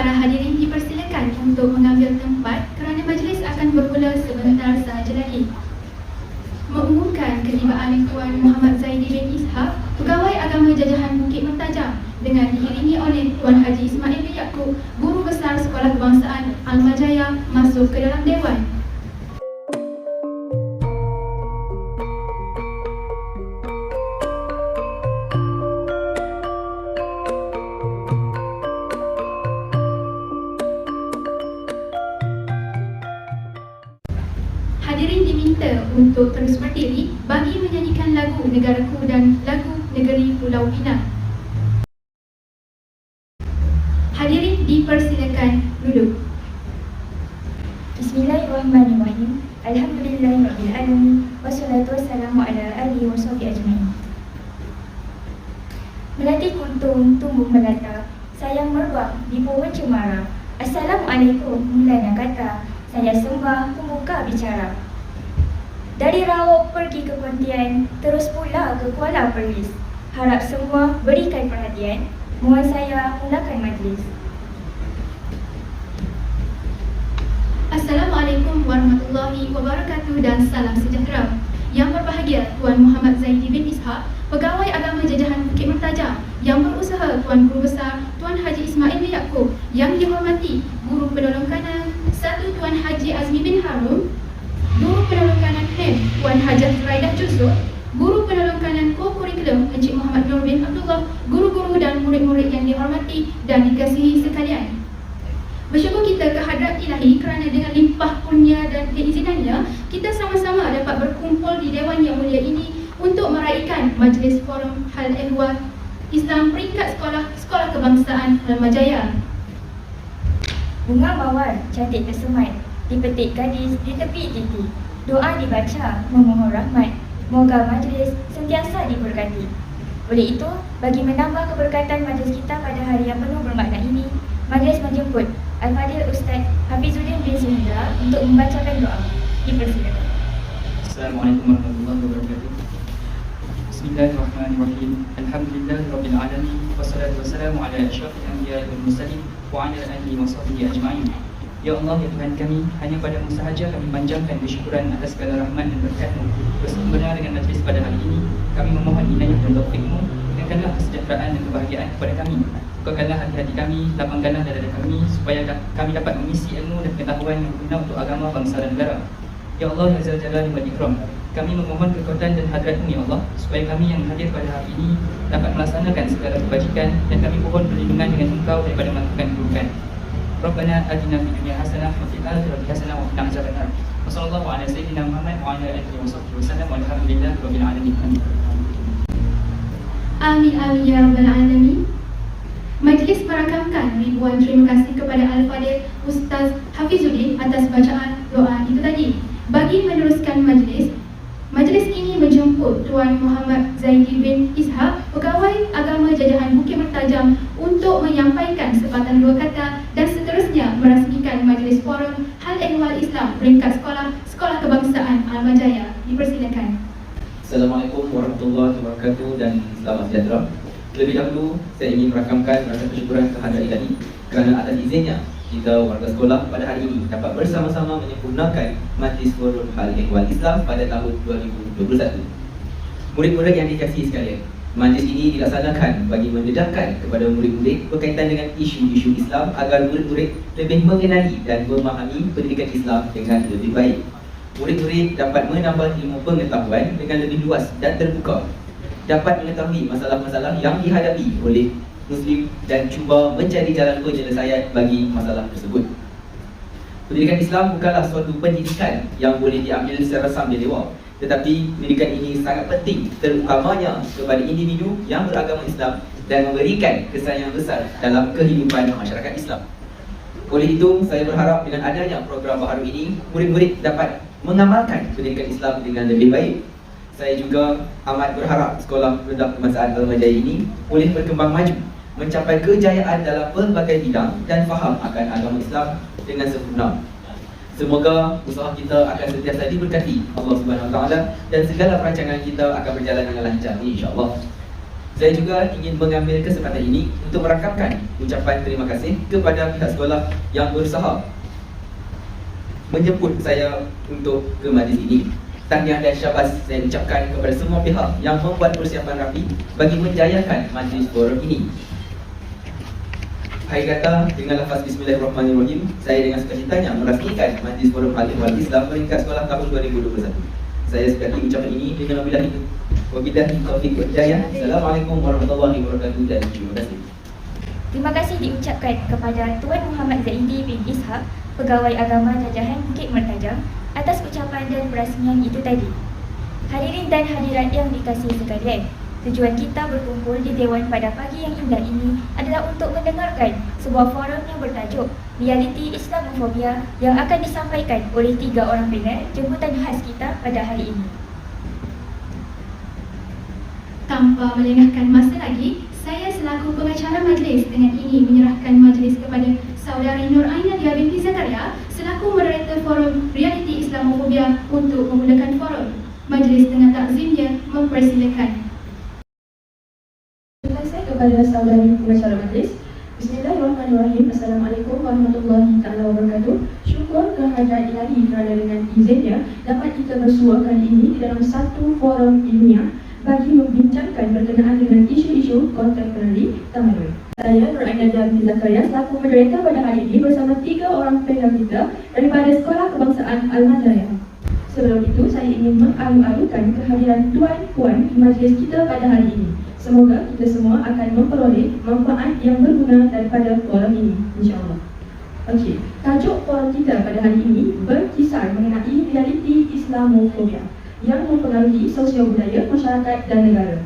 Para hadirin dipersilakan untuk mengambil tempat kerana majlis akan bermula sebentar sahaja lagi. Mengumumkan keteribaan Tuan Muhammad Zaidi bin Ishaq, Pegawai Agama Jajahan Bukit Mertajam, dengan diiringi oleh Tuan Haji Ismail bin Yaakob, Guru Besar Sekolah Kebangsaan Almajaya, masuk ke dalam Dewan. Hadirin diminta untuk terus berdiri bagi menyanyikan lagu Negaraku dan lagu Negeri Pulau Pinang. Hadirin dipersilakan duduk. Bismillahirrahmanirrahim. Alhamdulillahirabbil alamin wassalatu wassalamu ala alihi washabihi ajmain. Melati kuntum tumbuh melata, sayang merbak di pohon cemara. Assalamualaikum mulanya kata, saya sembah pembuka bicara. Dari Rawak pergi ke Pontian, terus pula ke Kuala Perlis. Harap semua berikan perhatian. Mohon saya mulakan majlis. Assalamualaikum warahmatullahi wabarakatuh dan salam sejahtera. Yang berbahagia Tuan Muhammad Zaidi bin Ishaq, Pegawai Agama Jajahan Bukit Mertajam. Yang berusaha Tuan Guru Besar Tuan Haji Ismail bin Yaakob. Yang dihormati Guru Penolong Kanan 1 Tuan Haji Azmi bin Harun, Guru Penolong Kanan HEM Tuan Hajat Zuraidah Juzur, Guru Penolong Kanan Co-Kurikulum Encik Muhammad Nur bin Abdullah, guru-guru dan murid-murid yang dihormati dan dikasihi sekalian. Bersyukur kita kehadrat Ilahi kerana dengan limpah kurnia dan keizinannya, kita sama-sama dapat berkumpul di Dewan yang mulia ini untuk meraihkan Majlis Forum Hal Ehwal Islam peringkat Sekolah Kebangsaan Almajaya. Bunga mawar cantik tersemat, dipetik gadis di tepi titi. Doa dibaca memohon rahmat, moga majlis sentiasa diberkati. Oleh itu, bagi menambah keberkatan majlis kita pada hari yang penuh bermakna ini, majlis menjemput Al-Fadil Ustaz Hafizuddin bin Suhindra untuk membacakan doa. Dipersilakan. Assalamualaikum warahmatullahi wabarakatuh. Bismillahirrahmanirrahim. Alhamdulillahirabbil alamin wassalatu wassalamu ala asyrafil anbiya'i wal mursalin wa ala alihi washabbihi ajmain. Ya Allah, ya Tuhan kami, hanya padamu sahaja kami panjangkan kesyukuran atas segala rahmat dan berkat-Mu. Bersempena dengan majlis pada hari ini, kami memohon inayah dan taufik-Mu. Berikanlah kesejahteraan dan kebahagiaan kepada kami. Bukakanlah hati-hati kami, lapangkanlah dada kami, supaya kami dapat mengisi ilmu dan pengetahuan yang berguna untuk agama, bangsa dan negara. Ya Allah, ya Zal Jalali wal Ikram, kami memohon kekuatan dan hadrat-Mu ya Allah, supaya kami yang hadir pada hari ini dapat melaksanakan segala kebajikan, dan kami mohon perlindungan dengan Engkau daripada melakukan keburukan. Rabbana atina fid dunya hasanah wa fil akhirati hasanah wa qina adzabannar. Wa sallallahu ala sayyidina Muhammad wa ala alihi washabbihi wasallam walhamdulillahirabbil alamin. Amin amin ya rabbal alamin. Majlis merakamkan ribuan terima kasih kepada Al-Fadil Ustaz Hafizuddin atas bacaan doa itu tadi. Bagi meneruskan majlis ini menjemput Tuan Muhammad Zaidi bin Ishaq, Pegawai Agama Jajahan Bukit Mertajam, untuk menyampaikan sepatah dua kata dan seterusnya merasmikan Majlis Forum Hal Ehwal Islam peringkat Sekolah Kebangsaan Almajaya. Dipersilakan. Assalamualaikum warahmatullahi wabarakatuh dan selamat sejahtera. Terlebih dahulu, saya ingin merakamkan rasa kesyukuran kehadrat Ilahi kerana atas izinnya kita warga sekolah pada hari ini dapat bersama-sama menyempurnakan Majlis Forum Hal Ehwal Islam pada tahun 2021. Murid-murid yang dikasihi sekalian, majlis ini dilaksanakan bagi mendedahkan kepada murid-murid berkaitan dengan isu-isu Islam agar murid-murid lebih mengenali dan memahami pendidikan Islam dengan lebih baik. Murid-murid dapat menambah ilmu pengetahuan dengan lebih luas dan terbuka, dapat mengetahui masalah-masalah yang dihadapi oleh Muslim dan cuba mencari jalan penyelesaian bagi masalah tersebut. Pendidikan Islam bukanlah suatu pendidikan yang boleh diambil secara sambil-lewat, tetapi pendidikan ini sangat penting terutamanya kepada individu yang beragama Islam dan memberikan kesan yang besar dalam kehidupan masyarakat Islam. Oleh itu, saya berharap dengan adanya program baharu ini, murid-murid dapat mengamalkan pendidikan Islam dengan lebih baik. Saya juga amat berharap Sekolah Rendah Kebangsaan Almajaya ini boleh berkembang maju, mencapai kejayaan dalam pelbagai bidang dan faham akan agama Islam dengan sempurna. Semoga usaha kita akan sentiasa diberkati Allah Subhanahu Wa Taala dan segala perancangan kita akan berjalan dengan lancar, insya-Allah. Saya juga ingin mengambil kesempatan ini untuk merakamkan ucapan terima kasih kepada pihak sekolah yang berusaha menjemput saya untuk ke majlis ini. Tahniah dan syabas saya ucapkan kepada semua pihak yang membuat persiapan rapi bagi menjayakan majlis forum ini. Akhir kata, dengan lafaz Bismillahirrahmanirrahim, saya dengan sukacitanya merasmikan majlis forum Alim Wal Islam peringkat sekolah tahun 2021. Saya sekali ucapan ini dengan wabillahi taufiq wal hidayah. Assalamualaikum warahmatullahi wabarakatuh dan terima kasih. Terima kasih diucapkan kepada Tuan Muhammad Zaidi bin Ishak, Pegawai Agama Jajahan Bukit Mertajam, atas ucapan dan perasmian itu tadi. Hadirin dan hadirat yang dikasihi sekalian, tujuan kita berkumpul di Dewan pada pagi yang indah ini adalah untuk mendengarkan sebuah forum yang bertajuk Realiti Islamofobia yang akan disampaikan oleh 3 orang panel jemputan khas kita pada hari ini. Tanpa melengahkan masa lagi, saya selaku pengacara majlis dengan ini menyerahkan majlis kepada Saudari Nur Aina binti Zakaria selaku moderator forum Realiti Islamofobia untuk memulakan forum. Majlis dengan takzimnya mempersilakan. Terima kasih kepada saudari pengacara majlis. Bismillahirrahmanirrahim. Assalamualaikum warahmatullahi taala wabarakatuh. Syukur kehadirat ilahi kerana dengan izinnya dapat kita bersua kali ini di dalam satu forum ilmiah bagi membincangkan berkenaan dengan isu-isu kontemporari tamadun. Saya Nur Aina binti Zakaria selaku moderator pada hari ini bersama 3 orang panel kita daripada Sekolah Kebangsaan Almajaya. Sebelum itu, saya ingin mengalu-alukan kehadiran tuan-puan di majlis kita pada hari ini. Semoga kita semua akan memperoleh manfaat yang berguna daripada forum ini, insya-Allah. Okey, tajuk forum kita pada hari ini berkisar mengenai realiti Islamofobia yang mempengaruhi sosial budaya masyarakat dan negara.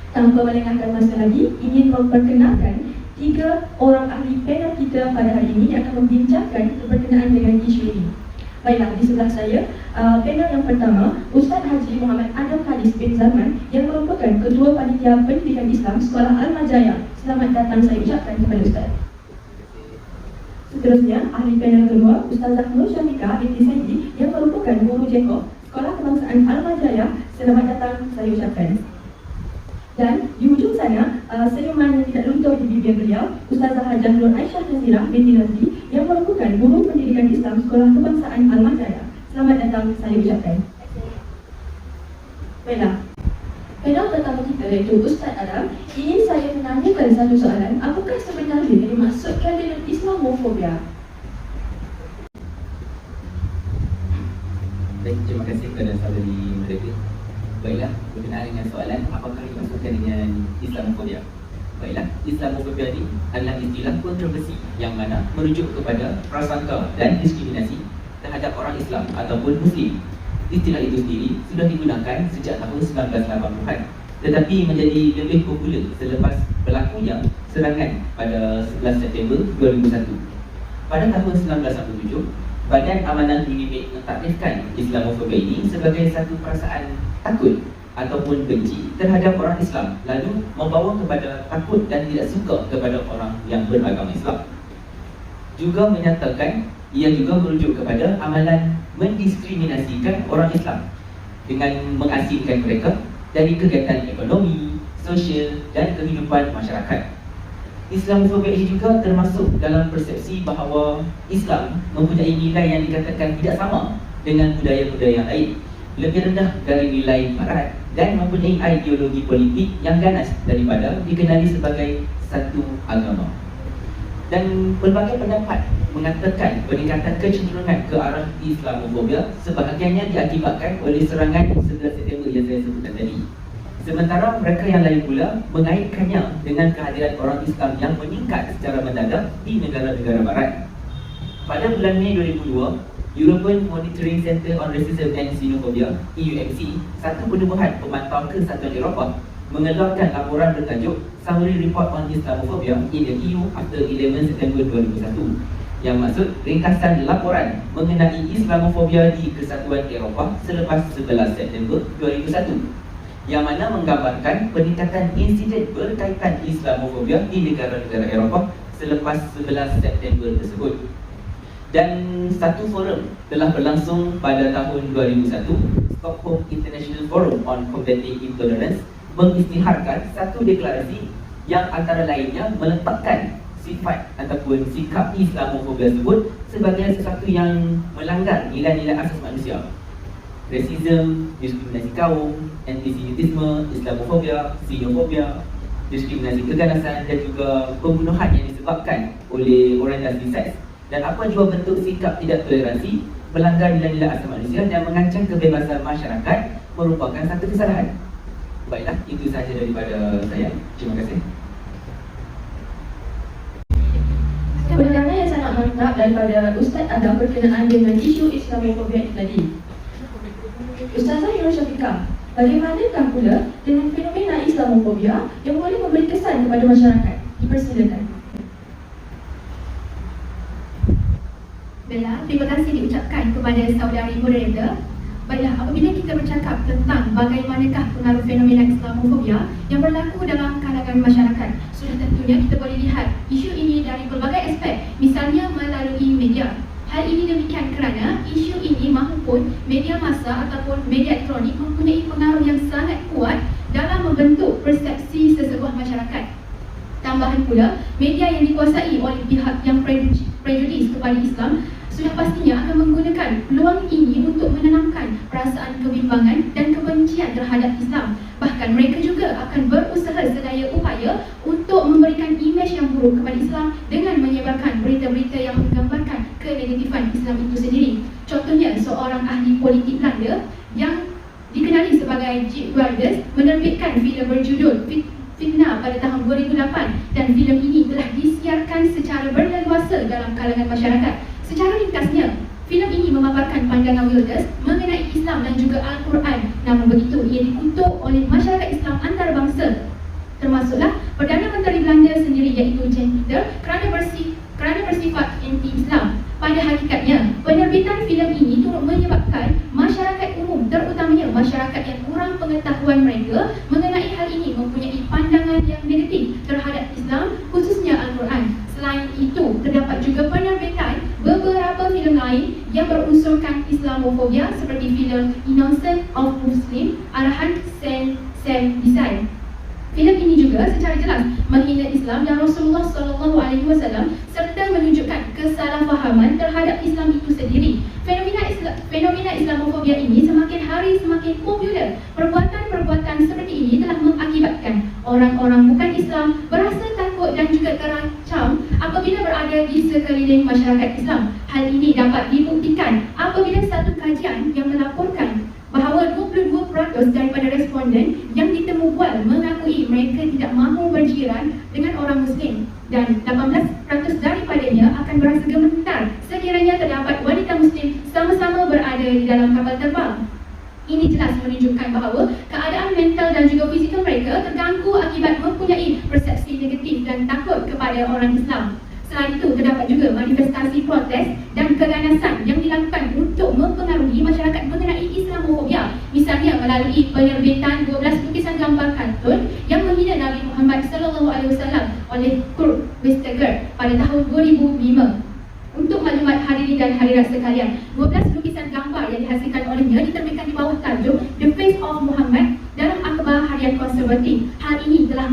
Tanpa melengahkan masa lagi, ingin memperkenalkan 3 orang ahli panel kita pada hari ini yang akan membincangkan berkenaan dengan isu ini. Baiklah, di sebelah saya, panel yang pertama, Ustaz Haji Muhammad Adam Khalis bin Zaman yang merupakan Ketua Panitia Pendidikan Islam Sekolah Almajaya. Selamat datang saya ucapkan kepada Ustaz. Seterusnya, ahli panel kedua, Ustazah Nur Syamika binti Saidi yang merupakan Guru Jekob Sekolah Kebangsaan Almajaya. Selamat datang saya ucapkan. Dan di hujung sana, senyuman yang tidak luntur di bibir beliau, Ustazah Hajah Nur Aisyah Nazirah binti Nazri yang merupakan Guru Pendidikan Islam Sekolah Kebangsaan Almajaya. Selamat datang saya ucapkan. Baiklah, panel pertama kita iaitu Ustaz Adam. Ingin saya menanyakan satu soalan, apakah sebenarnya yang dimaksudkan dengan Islamofobia? Baik, terima kasih kepada saudari moderator. Baiklah, berkenaan dengan soalan apakah dimaksudkan dengan Islamofobia. Baiklah, Islamofobia ini adalah istilah kontroversi yang mana merujuk kepada prasangka dan diskriminasi terhadap orang Islam ataupun Muslim. Istilah itu sendiri sudah digunakan sejak tahun 1980-an, tetapi menjadi lebih popular selepas berlakunya serangan pada 11 September 2001. Pada tahun 1987, Badan Amanah PBB mentakrifkan Islamofobia ini sebagai satu perasaan takut ataupun benci terhadap orang Islam, lalu membawa kepada takut dan tidak suka kepada orang yang beragama Islam. Juga menyatakan ia juga merujuk kepada amalan mendiskriminasikan orang Islam dengan mengasingkan mereka dari kegiatan ekonomi, sosial dan kehidupan masyarakat. Islamofobia ini juga termasuk dalam persepsi bahawa Islam mempunyai nilai yang dikatakan tidak sama dengan budaya-budaya yang lain, lebih rendah dari nilai barat dan mempunyai ideologi politik yang ganas daripada dikenali sebagai satu agama. Dan pelbagai pendapat mengatakan peningkatan kecenderungan ke arah Islamofobia sebahagiannya diakibatkan oleh serangan 11 September yang saya sebutkan tadi. Sementara mereka yang lain pula mengaitkannya dengan kehadiran orang Islam yang meningkat secara mendadak di negara-negara barat. Pada bulan Mei 2002, European Monitoring Center on Racism and Xenophobia (EUMC), satu penubuhan pemantau kesatuan Eropah, mengeluarkan laporan bertajuk Summary Report on Islamophobia in the EU after 11 September 2001, yang maksud ringkasan laporan mengenai Islamofobia di kesatuan Eropah selepas 11 September 2001, yang mana menggambarkan peningkatan insiden berkaitan Islamofobia di negara-negara Eropah selepas 11 September tersebut. Dan satu forum telah berlangsung pada tahun 2001, Stockholm International Forum on Combating Intolerance, mengisytiharkan satu deklarasi yang antara lainnya meletakkan sifat ataupun sikap Islamofobia tersebut sebagai sesuatu yang melanggar nilai-nilai asas manusia. Rasisme, diskriminasi kaum, antisemitisme, Islamofobia, xenofobia, diskriminasi keganasan dan juga pembunuhan yang disebabkan oleh orientasi seks dan apa jua bentuk sikap tidak toleransi melanggar nilai-nilai asas manusia dan mengancam kebebasan masyarakat merupakan satu kesalahan. Baiklah, itu sahaja daripada saya. Terima kasih. Penerangan yang sangat mantap daripada Ustaz Adam berkenaan dengan isu Islamofobia tadi. Ustazah Nur Syafiqah, bagaimanakah pula dengan fenomena Islamofobia yang boleh memberi kesan kepada masyarakat? Dipersilakan. Baiklah, terima kasih diucapkan kepada saudari moderator. Baiklah, apabila kita bercakap tentang bagaimanakah pengaruh fenomena Islamofobia yang berlaku dalam kalangan masyarakat, sudah tentunya kita boleh lihat isu ini dari pelbagai aspek, misalnya melalui media. Hal ini demikian kerana isu ini mahupun media massa ataupun media elektronik mempunyai pengaruh yang sangat kuat dalam membentuk persepsi sesebuah masyarakat. Tambahan pula, media yang dikuasai oleh pihak yang prejudis kepada Islam sudah pastinya akan menggunakan peluang ini untuk menanamkan perasaan kebimbangan dan kebencian terhadap Islam. Bahkan mereka juga akan berusaha sedaya upaya untuk memberikan imej yang buruk kepada Islam dengan menyebarkan berita-berita yang menggambarkan kenegatifan Islam itu sendiri. Contohnya, seorang ahli politik Belanda yang dikenali sebagai Geert Wilders menerbitkan filem berjudul Fitnah pada tahun 2008 dan filem ini telah disiarkan secara berleluasa dalam kalangan masyarakat. Secara ringkasnya, filem ini memaparkan pandangan Wilders mengenai Islam dan juga Al-Quran. Namun begitu, ia dikutuk oleh masyarakat Islam antarabangsa, termasuklah Perdana Menteri Belanda sendiri iaitu Jan Peter kerana bersifat anti-Islam. Pada hakikatnya, penerbitan filem ini turut menyebabkan masyarakat umum, terutamanya masyarakat yang kurang pengetahuan mereka mengenai hal ini, mempunyai pandangan yang negatif terhadap Islam, khususnya Al-Quran. Selain itu, terdapat juga penerbitan beberapa filem lain yang berunsurkan Islamofobia seperti filem Innocent of Muslim arahan Sam Desai. Filem ini juga secara jelas menghina Islam dan Rasulullah SAW serta menunjukkan kesalahfahaman terhadap Islam itu sendiri. Fenomena Islamofobia ini semakin hari semakin popular. Perbuatan-perbuatan seperti ini telah mengakibatkan orang-orang bukan Islam berasa takut dan juga terancam apabila berada di sekeliling masyarakat Islam. Hal ini dapat dibuktikan apabila satu kajian yang melaporkan bahawa 22% daripada responden yang ditemu bual mengakui mereka tidak mahu berjiran dengan orang Muslim dan 18% daripadanya akan berasa gemetar sekiranya terdapat wanita Muslim sama-sama berada di dalam kapal terbang. Ini jelas menunjukkan bahawa keadaan mental dan juga fizikal mereka terganggu akibat mempunyai persepsi negatif dan takut kepada orang Islam. Selain itu, terdapat juga manifestasi protes dan keganasan yang dilakukan untuk mempengaruhi masyarakat mengenai Islamofobia. Misalnya melalui penerbitan 12 lukisan gambar kartun yang menghina Nabi Muhammad SAW oleh Kurt Westergaard pada tahun 2005. Untuk maklumat hadirin dan hadirat sekalian, 12 lukisan gambar yang dihasilkan olehnya diterbitkan di bawah tajuk The Face of Muhammad dalam akhbar harian konservatif. Hal ini telah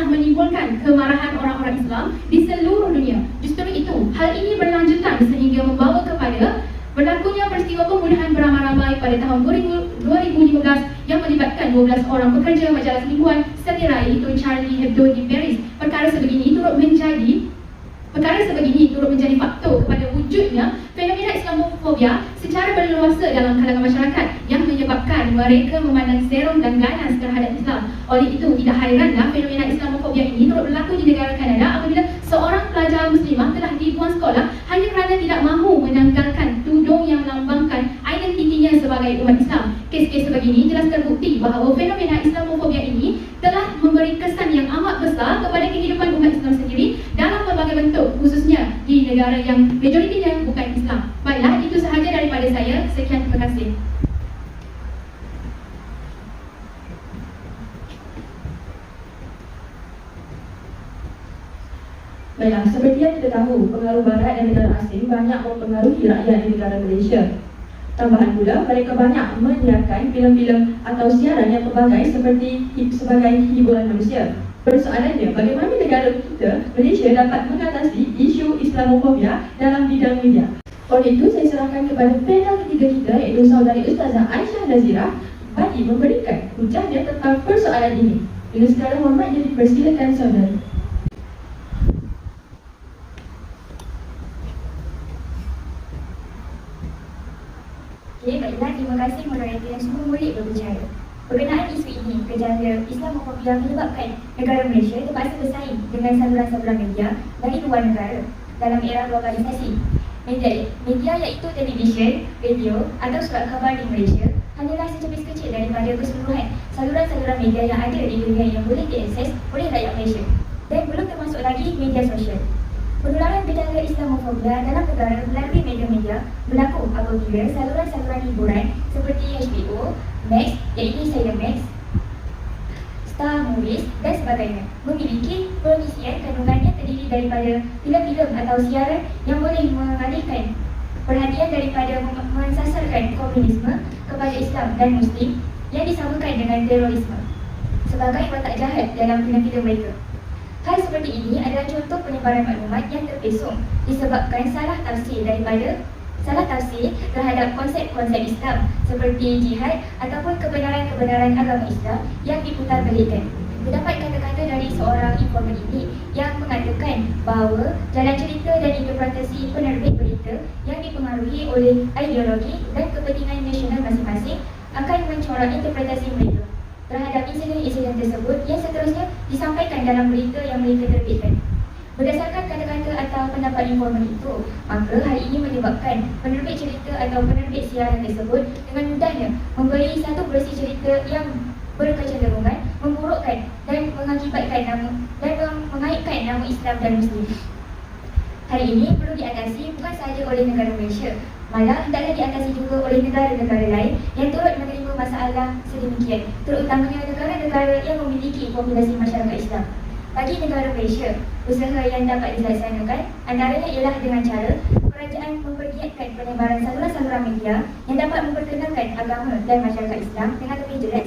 menimbulkan kemarahan orang-orang Islam di seluruh dunia. Justru itu, hal ini berlanjutan sehingga membawa kepada berlakunya peristiwa pembunuhan beramai-ramai pada tahun 2015 yang melibatkan 12 orang pekerja majalah seniman satira iaitu Charlie Hebdo di Paris. Perkara sebegini turut menjadi faktor kepada wujudnya fenomena Islamofobia secara berleluasa dalam kalangan masyarakat yang menyebabkan mereka memandang seram dan ganas terhadap Islam. Oleh itu, tidak hairanlah fenomena Islamofobia ini turut berlaku di negara Kanada apabila seorang pelajar muslimah telah dibuang sekolah hanya kerana tidak mahu menanggalkan tudung yang melambangkan identitinya sebagai umat Islam. Kes-kes sebegini jelas terbukti bahawa fenomena Islamofobia ini telah memberi kesan yang amat besar kepada kehidupan umat Islam sendiri dalam berbagai bentuk, khususnya di negara yang majoritinya bukan Islam. Baiklah, itu sahaja daripada saya. Sekian, terima kasih. Baiklah, seperti yang kita tahu, pengaruh barat dan negara asing banyak mempengaruhi rakyat di negara Malaysia. Tambahan pula, mereka banyak menyiarkan filem-filem atau siaran yang pelbagai sebagai hiburan manusia. Persoalannya, bagaimana negara kita, Malaysia, dapat mengatasi isu Islamofobia dalam bidang media? Oleh itu, saya serahkan kepada panel ketiga kita, iaitu saudari Ustazah Aisyah Nazirah, bagi memberikan hujahnya tentang persoalan ini. Dengan segala hormat, jadi persilakan saudari. Okey, baiklah, terima kasih moderator yang semua murid berbicara. Berkenaan isu ini, kejahatan Islamofobia menyebabkan negara Malaysia terpaksa bersaing dengan saluran-saluran media dari luar negara dalam era globalisasi. Media iaitu televisyen, radio atau surat khabar di Malaysia hanyalah secepis kecil daripada keseluruhan saluran-saluran media yang ada di dunia yang boleh diakses oleh rakyat Malaysia, dan belum termasuk lagi media sosial. Penularan gejala Islamofobia dalam negara melalui media-media berlaku apabila saluran-saluran hiburan seperti HBO, Max iaitu Cinemax, Star Movies dan sebagainya memiliki pengisian kandungan yang terdiri daripada filem-filem atau siaran yang boleh mengalihkan perhatian daripada mensasarkan komunisme kepada Islam dan Muslim yang disamakan dengan terorisme sebagai watak jahat dalam filem-filem mereka. Hal seperti ini adalah contoh penyebaran maklumat yang terpesong disebabkan salah tafsir terhadap konsep-konsep Islam seperti jihad ataupun kebenaran-kebenaran agama Islam yang diputarbalikkan. Terdapat kata-kata dari seorang informan ini yang mengatakan bahawa jalan cerita dan interpretasi penerbit berita yang dipengaruhi oleh ideologi dan kepentingan nasional masing-masing akan mencorak interpretasi mereka terhadap insiden-insiden tersebut yang seterusnya disampaikan dalam berita yang mereka terbitkan. Berdasarkan kata-kata atau pendapat informan itu, maka hal ini menyebabkan penerbit cerita atau penerbit siaran tersebut dengan mudahnya memberi satu versi cerita yang berkecenderungan memburukkan dan mengaitkan nama Islam dan Muslim. Hal ini perlu diatasi bukan sahaja oleh negara Malaysia, malah hendaklah diatasi juga oleh negara-negara lain yang turut menerima masalah sedemikian, terutamanya negara-negara yang memiliki populasi masyarakat Islam. Bagi negara Malaysia, usaha yang dapat dilaksanakan antaranya ialah dengan cara kerajaan mempergiatkan penyebaran saluran-saluran media yang dapat memperkenalkan agama dan masyarakat Islam dengan lebih jelas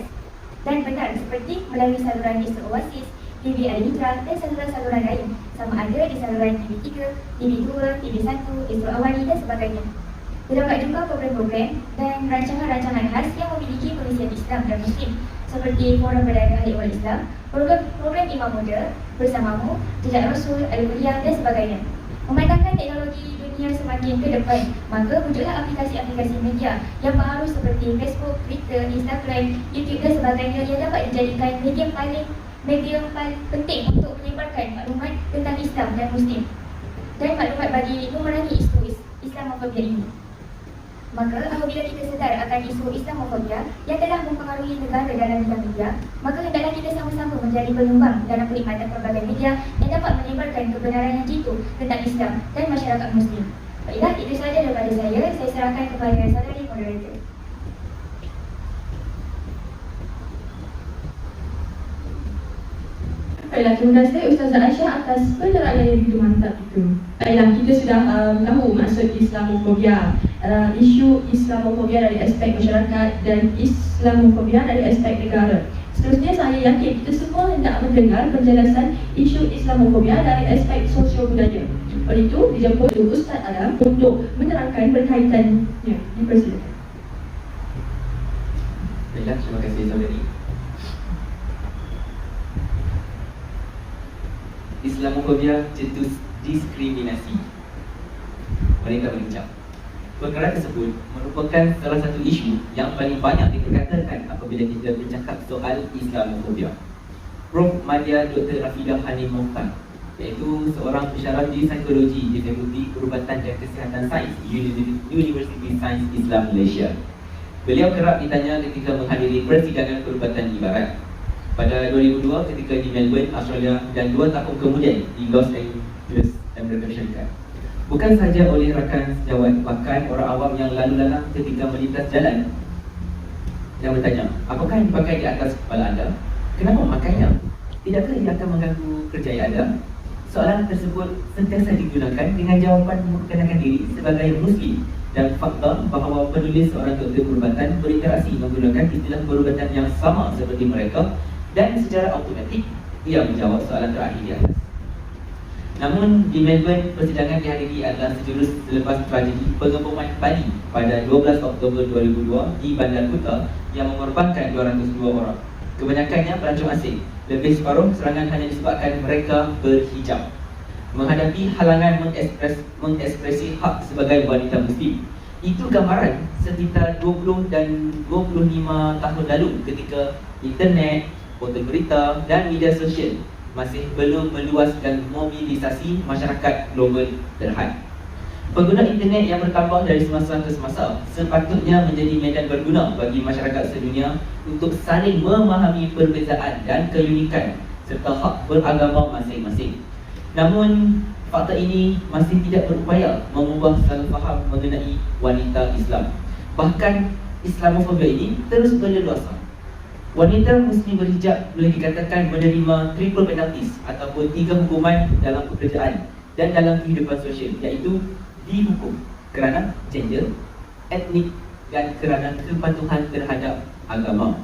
dan benar, seperti melalui saluran Isra Oasis, TV Al-Hijrah dan saluran-saluran lain, sama ada di saluran TV3, TV2, TV1, Isra Awali dan sebagainya. Terdapat juga program-program dan rancangan-rancangan khas yang memiliki pengisian Islam dan Muslim seperti Forum Perdana Ahli Islam, program Imam Muda, Bersamamu, Jejak Rasul, Al-Qur'an dan sebagainya. Memandangkan teknologi dunia semakin ke depan, maka muncullah aplikasi-aplikasi media yang baru seperti Facebook, Twitter, Instagram, YouTube dan sebagainya yang dapat dijadikan medium paling penting untuk menyebarkan maklumat tentang Islam dan Muslim dan maklumat bagi memerangi isu Islamofobia ini. Maka apabila kita sedar akan isu Islamofobia yang telah mempengaruhi negara dalam bidang media, maka hendaklah kita sama-sama menjadi penyumbang dalam perkhidmatan pelbagai media yang dapat menyebarkan kebenaran yang jitu tentang Islam dan masyarakat Muslim. Baiklah, itu sahaja daripada saya serahkan kepada saudari moderator. Baiklah, terima kasih Ustazah Aisyah atas penyerahan yang begitu mantap itu. Baiklah, kita sudah tahu maksud Islamofobia, isu Islamofobia dari aspek masyarakat dan Islamofobia dari aspek negara. Seterusnya, saya yakin kita semua hendak mendengar penjelasan isu Islamofobia dari aspek sosio-budaya. Oleh itu, dijemput Ustaz Alam untuk menerangkan berkaitannya. Dipersilakan. Baiklah, terima kasih saudari. Islamofobia cetus diskriminasi. Mereka berbincang. Perkara tersebut merupakan salah satu isu yang paling banyak diperkatakan apabila kita bercakap soal Islamofobia. Prof. Madya Dr. Rafidah Hanim Mohtar, iaitu seorang pensyarah di psikologi di Fakulti Perubatan dan Kesihatan Sains Universiti Sains Islam Malaysia. Beliau kerap ditanya ketika menghadiri persidangan perubatan ibarat pada 2002 ketika di Melbourne, Australia, dan 2 tahun kemudian di Los Angeles, Amerika Syarikat. Bukan sahaja oleh rakan sejawat, bahkan orang awam yang lalu lalang ketika melintas jalan yang bertanya, apakah yang dipakai di atas kepala anda? Kenapa memakainya? Tidakkah ia akan mengganggu kerjaya anda? Soalan tersebut sentiasa digunakan dengan jawapan memperkenalkan diri sebagai Muslim dan fakta bahawa penulis seorang doktor perubatan berinteraksi menggunakan istilah perubatan yang sama seperti mereka, dan secara automatik ia menjawab soalan terakhir di atas. Namun di Melbourne, persidangan dihadiri adalah sejurus selepas tragedi pengeboman Bali pada 12 Oktober 2002 di Bandar Kuta yang mengorbankan 202 orang. Kebanyakannya pelancong asing. Lebih separuh serangan hanya disebabkan mereka berhijab. Menghadapi halangan mengekspresi hak sebagai wanita Muslim. Itu gambaran sekitar 20 dan 25 tahun lalu ketika internet, portal berita dan media sosial masih belum meluaskan mobilisasi masyarakat global terhad. Pengguna internet yang bertambah dari semasa ke semasa sepatutnya menjadi medan berguna bagi masyarakat sedunia untuk saling memahami perbezaan dan keunikan serta hak beragama masing-masing. Namun, fakta ini masih tidak berupaya mengubah salah faham mengenai wanita Islam. Bahkan, Islamofobia ini terus berleluasa. Wanita Muslim berhijab boleh dikatakan menerima triple penalties ataupun 3 hukuman dalam pekerjaan dan dalam kehidupan sosial, iaitu dihukum kerana gender, etnik dan kerana kepatuhan terhadap agama.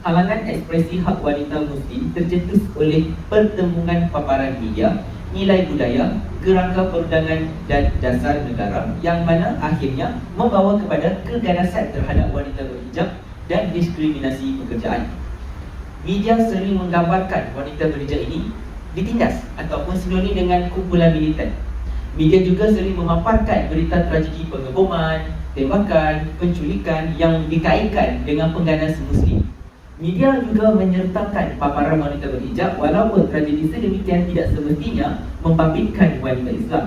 Halangan ekspresi hak wanita Muslim tercetus oleh pertembungan paparan media, nilai budaya, kerangka perundangan dan dasar negara yang mana akhirnya membawa kepada keganasan terhadap wanita berhijab dan diskriminasi pekerjaan. Media sering menggambarkan wanita berhijab ini ditindas ataupun sinonim dengan kumpulan militan. Media juga sering memaparkan berita tragedi pengeboman, tembakan, penculikan yang dikaitkan dengan pengganas Muslim. Media juga menyertakan paparan wanita berhijab walaupun tragedi sedemikian tidak semestinya membabitkan wanita Islam.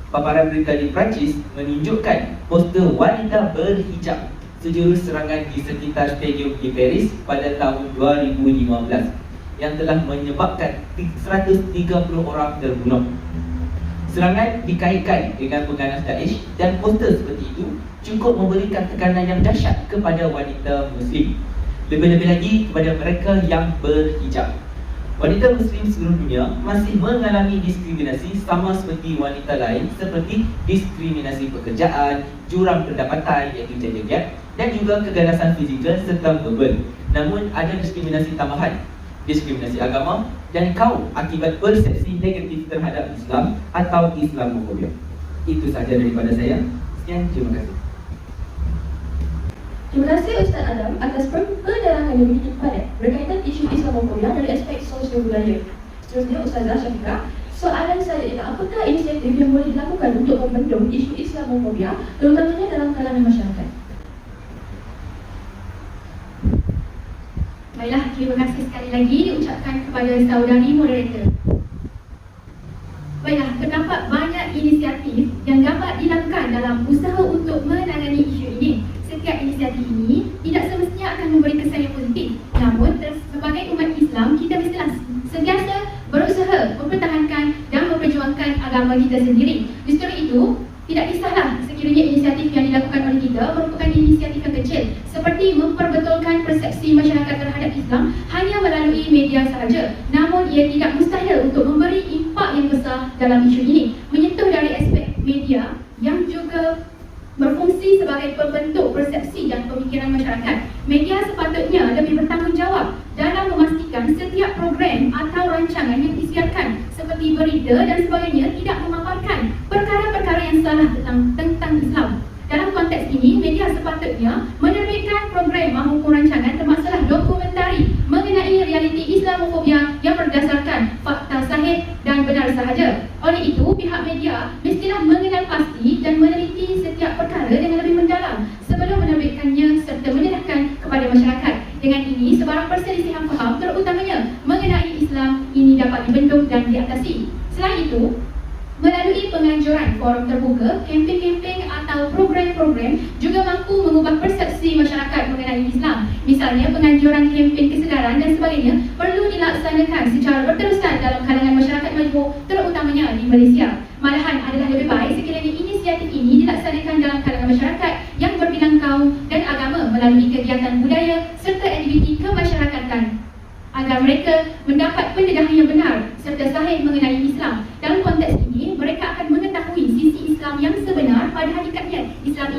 Paparan berita di Perancis menunjukkan poster wanita berhijab sejurus serangan di sekitar stadium di Paris pada tahun 2015 yang telah menyebabkan 130 orang terbunuh. Serangan dikaitkan dengan pengganas Daesh dan poster seperti itu cukup memberikan tekanan yang dahsyat kepada wanita Muslim. Lebih-lebih lagi kepada mereka yang berhijab. Wanita Muslim seluruh dunia masih mengalami diskriminasi sama seperti wanita lain, seperti diskriminasi pekerjaan, jurang pendapatan iaitu gender gap, dan juga keganasan fizikal serta verbal. Namun ada diskriminasi tambahan, diskriminasi agama dan kaum akibat persepsi negatif terhadap Islam atau Islamofobia. Itu sahaja daripada saya. Sekian, terima kasih. Terima kasih Ustaz Adam atas penerangan yang begitu padat berkaitan isu Islamofobia dari aspek sosial budaya. Seterusnya Ustazah Syafiqah, soalan saya ialah apakah inisiatif yang boleh dilakukan untuk membendung isu Islamofobia terutamanya dalam kalangan masyarakat? Baiklah, terima kasih sekali lagi diucapkan kepada saudari moderator. Baiklah, terdapat banyak inisiatif yang dapat dilakukan dalam usaha untuk menangani isu ini. Setiap inisiatif ini tidak semestinya akan memberi kesan yang positif. Namun, sebagai umat Islam, kita mestilah sentiasa berusaha mempertahankan dan memperjuangkan agama kita sendiri. Justru itu, tidak kisahlah sekiranya inisiatif yang dilakukan oleh kita merupakan inisiatif yang kecil, seperti memperbetulkan persepsi masyarakat terhadap Islam hanya melalui media sahaja. Namun, ia tidak mustahil untuk memberi impak yang besar dalam isu ini, menyentuh dari aspek media yang juga berfungsi sebagai pembentuk persepsi dan pemikiran masyarakat. Media sepatutnya lebih bertanggungjawab dalam memastikan setiap program atau rancangan yang disiarkan seperti berita dan sebagainya tidak memaparkan perkara-perkara yang salah tentang Islam. Dalam konteks ini, media sepatutnya menerbitkan program maupun rancangan termasuklah dokumentari mengenai realiti Islamofobia yang berdasarkan fakta sahih dan benar sahaja. Oleh itu, pihak media mestilah mengenal pasti dan meneliti setiap perkara dengan lebih mendalam sebelum menerbitkannya serta menyerahkan kepada masyarakat. Dengan ini, sebarang perselisihan faham terutamanya mengenai Islam ini dapat dibendung dan diatasi. Selain itu, melalui penganjuran forum terbuka, kempen-kempen atau program-program juga mampu mengubah persepsi masyarakat mengenai Islam. Misalnya, penganjuran kempen kesedaran dan sebagainya perlu dilaksanakan secara berterusan dalam kalangan masyarakat majmuk, terutamanya di Malaysia. Malahan adalah lebih baik sekiranya inisiatif ini dilaksanakan dalam kalangan masyarakat yang berbilang kaum dan agama melalui kegiatan budaya serta aktiviti kemasyarakatan, agar mereka mendapat pendedahan yang benar serta sahih mengenai Islam. Dalam konteks ini, mereka akan mengetahui sisi Islam yang sebenar pada hakikatnya. Islam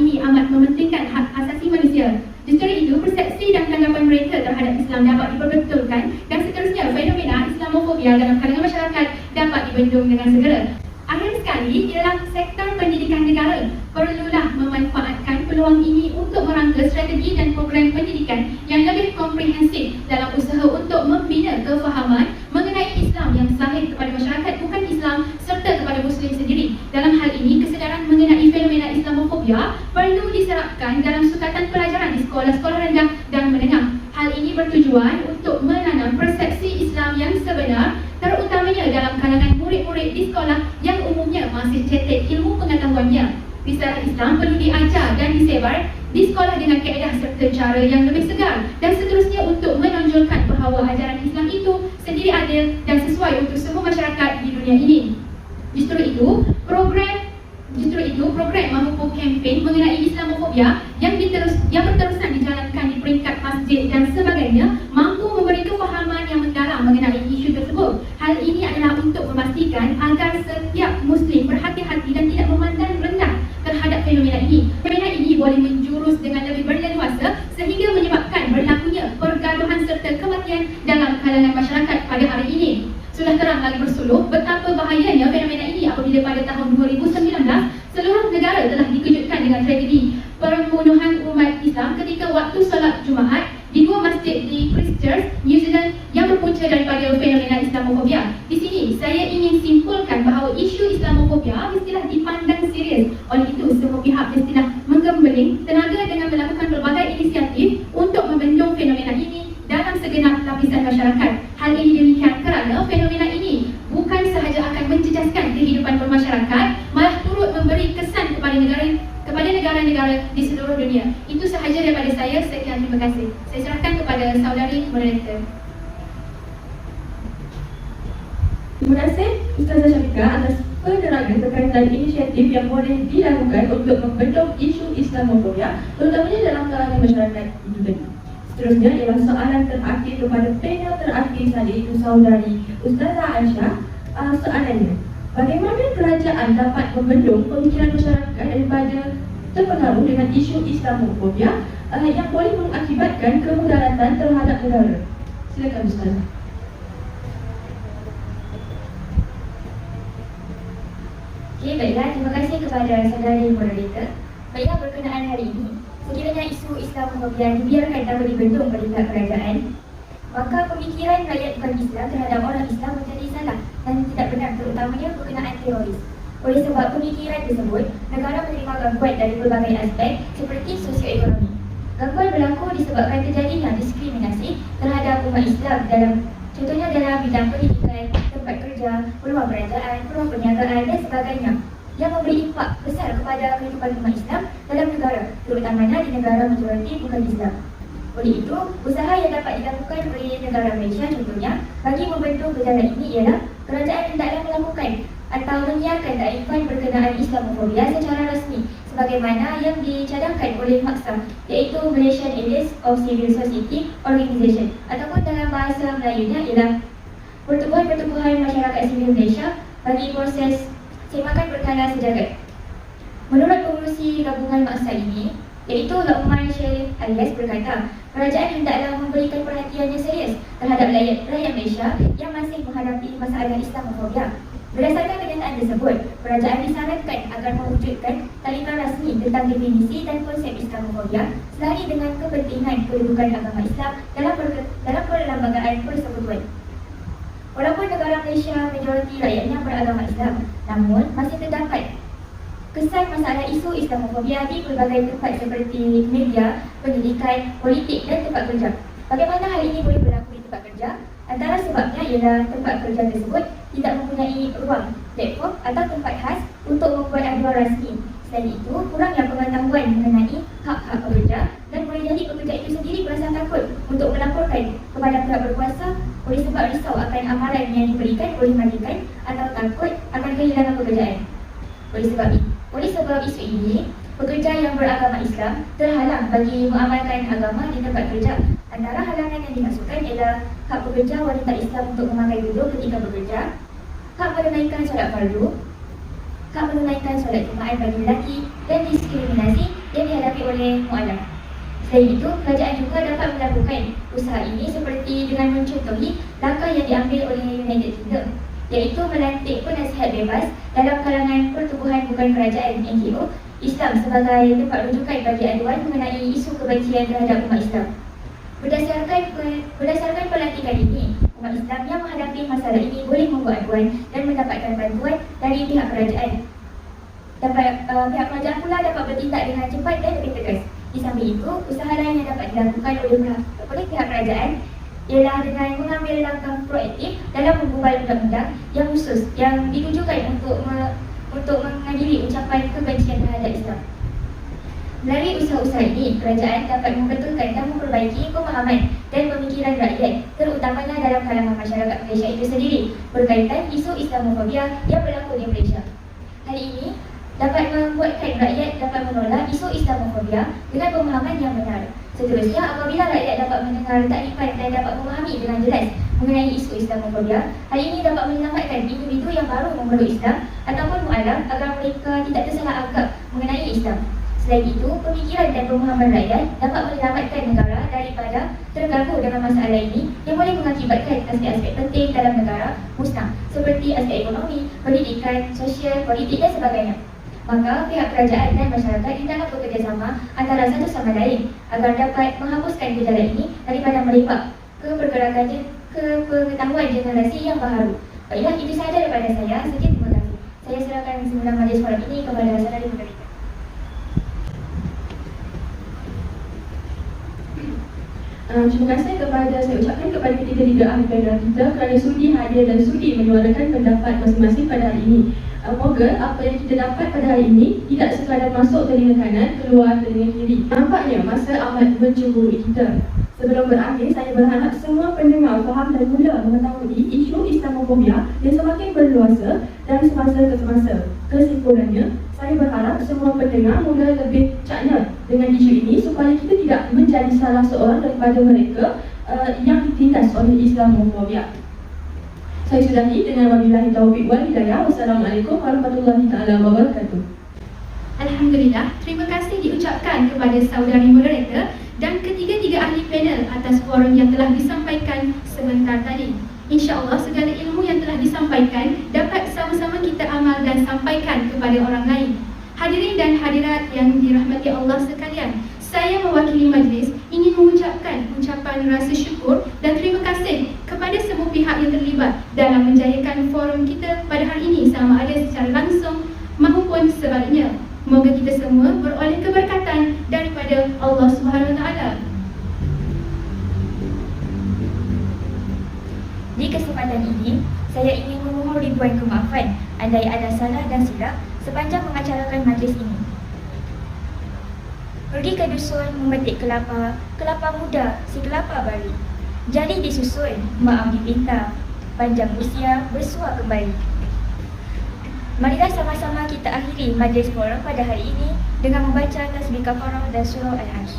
dibendung dengan segera. Akhir sekali, dalam sektor pendidikan negara, perlulah memanfaatkan peluang ini untuk merangka strategi dan program pendidikan yang lebih komprehensif dalam usaha untuk membina kefahaman mengenai Islam yang sahih kepada masyarakat bukan Islam serta kepada Muslim sendiri. Dalam hal ini, kesedaran mengenai fenomena Islamofobia perlu diserapkan dalam sukatan pelajaran di sekolah-sekolah rendah dan menengah. Hal ini bertujuan untuk menanam persepsi Islam yang sebenar, terutamanya dalam kalangan murid-murid di sekolah yang umumnya masih cetek ilmu pengetahuannya. Risalah Islam perlu diajar dan disebar di sekolah dengan kaedah serta cara yang lebih segar dan seterusnya untuk menonjolkan bahawa ajaran Islam itu sendiri adil dan sesuai untuk semua masyarakat di dunia ini. Justru itu, program maupun kempen mengenai Islamofobia yang berterusan dijalankan di peringkat masjid dan sebagainya mampu memberi kefahaman yang mendalam mengenai isu tersebut. Hal ini adalah untuk memastikan agar setiap Muslim berhati-hati dan tidak memandang rendah terhadap fenomena ini. Fenomena ini boleh menjurus dengan lebih berleluasa sehingga menyebabkan berlakunya pergaduhan serta kematian dalam kalangan masyarakat pada hari ini. Sudah terang lagi bersuluh betapa bahayanya fenomena ini apabila pada tahun 2019 seluruh negara telah dikejutkan dengan tragedi pembunuhan umat Islam ketika waktu solat Jumaat di dua masjid di Christchurch, New Zealand yang berpunca daripada fenomena Islamofobia. Di sini saya ingin simpulkan bahawa isu Islamofobia mestilah dipandang serius. Oleh itu, semua pihak mestilah menggembeling tenaga dengan melakukan berbagai inisiatif untuk membendung fenomena ini dalam segenap lapisan masyarakat. Hal ini demikian kerana fenomena ini bukan sahaja akan mencecaskan kehidupan bermasyarakat, malah turut memberi kesan kepada negara-negara di seluruh dunia. Itu sahaja daripada saya. Sekian, terima kasih. Saya serahkan kepada saudari moderator. Terima kasih Ustazah Syafiqah atas penerangan berkaitan inisiatif yang boleh dilakukan untuk membendung isu Islamofobia, terutamanya dalam kalangan masyarakat Indonesia. Seterusnya ialah soalan terakhir kepada panel terakhir tadi, iaitu saudari Ustazah Aisyah. Soalannya, bagaimana kerajaan dapat membendung pemikiran masyarakat daripada terpengaruh dengan isu Islamofobia yang boleh mengakibatkan kemudaratan terhadap negara? Silakan Ustazah. Okey, baiklah. Terima kasih kepada saudari moderator. Baiklah, berkenaan hari ini, sekiranya isu Islamofobia dibiarkan tanpa dibendung oleh pihak kerajaan, maka pemikiran rakyat bukan Islam terhadap orang Islam menjadi salah dan tidak benar, terutamanya berkenaan teroris. Oleh sebab pemikiran tersebut, negara menerima gangguan dari pelbagai aspek seperti sosioekonomi. Gangguan berlaku disebabkan terjadinya diskriminasi terhadap umat Islam contohnya dalam bidang pendidikan, tempat kerja, peluang kerajaan, peluang perniagaan dan sebagainya, yang memberi impak besar kepada kehidupan umat Islam dalam negara, terutamanya di negara majoriti bukan Islam. Oleh itu, usaha yang dapat dilakukan oleh negara Malaysia contohnya bagi membentuk gejala ini ialah kerajaan hendaklah melakukan atau menyiarkan takrifan berkenaan Islamofobia secara rasmi sebagaimana yang dicadangkan oleh MAKSA, iaitu Malaysian Alliance of Civil Society Organisation, ataupun dalam bahasa Melayunya ialah Pertubuhan Masyarakat Sivil Malaysia bagi proses semakan berkala sejagat. Menurut pengurusi gabungan MAKSA ini, iaitu Lokman Syarif Alias berkata, kerajaan hendaklah memberikan perhatian yang serius terhadap rakyat Malaysia yang masih menghadapi masalah Islamofobia. Berdasarkan kenyataan tersebut, kerajaan disarankan agar mewujudkan takrifan rasmi tentang definisi dan konsep Islamofobia selari dengan kepentingan kedudukan agama Islam dalam perlembagaan persekutuan. Walaupun negara Malaysia majoriti rakyatnya beragama Islam, namun masih terdapat kesan masalah isu Islamofobia di pelbagai tempat seperti media, pendidikan, politik dan tempat kerja. Bagaimana hal ini boleh berlaku di tempat kerja? Antara sebabnya ialah tempat kerja tersebut tidak mempunyai ruang, platform atau tempat khas untuk membuat aduan rasmi. Selain itu, kurangnya pengetahuan mengenai hak-hak pekerja dan boleh jadi pekerja itu sendiri berasa takut untuk melaporkan kepada pihak berkuasa oleh sebab risau akan amaran yang diberikan oleh majikan atau takut akan kehilangan pekerjaan. Oleh sebab isu ini, pekerja yang beragama Islam terhalang bagi mengamalkan agama di tempat kerja. Antara halangan yang dimasukkan ialah hak pekerja wanita Islam untuk memakai tudung ketika bekerja, hak menunaikan solat fardu, hak menunaikan solat Jumaat bagi lelaki dan diskriminasi yang dihadapi oleh mu'alaf. Selain itu, kerajaan juga dapat melakukan usaha ini seperti dengan mencontohi langkah yang diambil oleh United Kingdom. iaitu melantik penasihat bebas dalam kalangan pertubuhan bukan kerajaan NGO Islam sebagai tempat rujukan bagi aduan mengenai isu kebencian terhadap umat Islam. Berdasarkan pelantikan ini, umat Islam yang menghadapi masalah ini boleh membuat aduan dan mendapatkan bantuan dari pihak kerajaan. Pihak kerajaan pula dapat bertindak dengan cepat dan lebih tegas. Di samping itu, usaha lain yang dapat dilakukan oleh pihak kerajaan ialah dengan mengambil langkah proaktif dalam membuat undang-undang yang khusus yang ditujukan untuk mengadili ucapan kebencian terhadap Islam. Melalui usaha-usaha ini, kerajaan dapat membetulkan dan memperbaiki pemahaman dan pemikiran rakyat, terutamanya dalam kalangan masyarakat Malaysia itu sendiri, berkaitan isu Islamofobia yang berlaku di Malaysia. Hal ini dapat membuatkan rakyat dapat menolak isu Islamofobia dengan pemahaman yang benar. Seterusnya, apabila rakyat dapat mendengar takrifan dan dapat memahami dengan jelas mengenai isu Islamofobia, hal ini dapat menyelamatkan individu yang baru memeluk Islam ataupun mu'alaf agar mereka tidak tersalah anggap mengenai Islam. Selain itu, pemikiran dan pemahaman rakyat dapat menyelamatkan negara daripada terganggu dengan masalah ini yang boleh mengakibatkan aspek-aspek penting dalam negara musnah seperti aspek ekonomi, pendidikan, sosial, politik dan sebagainya. Maka pihak kerajaan dan masyarakat hendaklah bekerjasama antara satu sama lain agar dapat menghapuskan gejala ini daripada merebak ke pengetahuan generasi yang baharu. Baiklah, itu sahaja daripada saya. Sekian, terima kasih. Saya serahkan semula majlis forum ini kepada saudara moderator. Terima kasih saya ucapkan kepada ketiga-tiga ahli panel kita kerana sudi hadir dan sudi menyuarakan pendapat masing-masing pada hari ini. Moga apa yang kita dapat pada hari ini tidak sekadar masuk telinga kanan, keluar telinga kiri. Nampaknya masa amat mencemburui kita. Sebelum berakhir, saya berharap semua pendengar faham dan mula mengetahui isu Islamofobia yang semakin berluasa dari semasa ke semasa. Kesimpulannya, saya berharap semua pendengar mula lebih cakna dengan isu ini supaya kita tidak menjadi salah seorang daripada mereka yang ditindas oleh Islamofobia. Saya sudahi dengan wabillahi taufiq wal hidayah. Wassalamualaikum warahmatullahi taala wabarakatuh. Alhamdulillah, terima kasih diucapkan kepada saudari moderator dan ketiga-tiga ahli panel atas forum yang telah disampaikan sebentar tadi. InsyaAllah segala ilmu yang telah disampaikan dapat sama-sama kita amal dan sampaikan kepada orang lain. Hadirin dan hadirat yang dirahmati Allah sekalian, saya mewakili majlis ingin mengucapkan ucapan rasa syukur dan terima kasih kepada semua pihak yang terlibat dalam menjayakan forum kita pada hari ini, sama ada secara langsung maupun sebaliknya. Moga kita semua beroleh keberkatan daripada Allah Subhanahu Wa Taala. Di kesempatan ini, saya ingin memohon ribuan kemaafan andai ada salah dan silap sepanjang mengacarakan majlis ini. Pergi ke dusun memetik kelapa, kelapa muda si kelapa bali. Jadi disusun, maaf dipinta, panjang usia bersua kembali. Marilah sama-sama kita akhiri majlis forum pada hari ini dengan membaca tasbih kafarah dan surah Al-Hajj.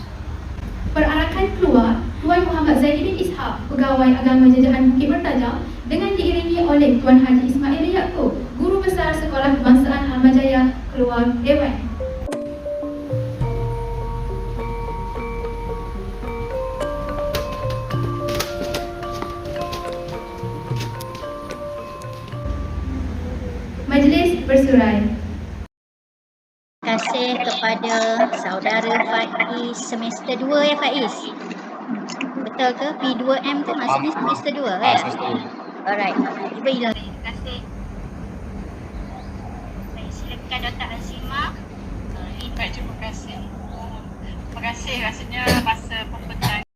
Perarakan keluar Tuan Muhammad Zaidi bin Ishak, Pegawai Agama Jajahan Bukit Mertajam, dengan diiringi oleh Tuan Haji Ismail Yaakob, Guru Besar Sekolah Kebangsaan Ahmadiyah, keluar Dewan. Majlis bersurai. Terima kasih kepada saudara Faiz semester 2 ya Faiz. Betul ke? P2M tu maksudnya semester 2 kan? Semester 2. Alright. Ibu hilang. Terima kasih. Baik, silakan Dr. Azima. Baik, terima kasih. Terima kasih rasanya masa pembentangan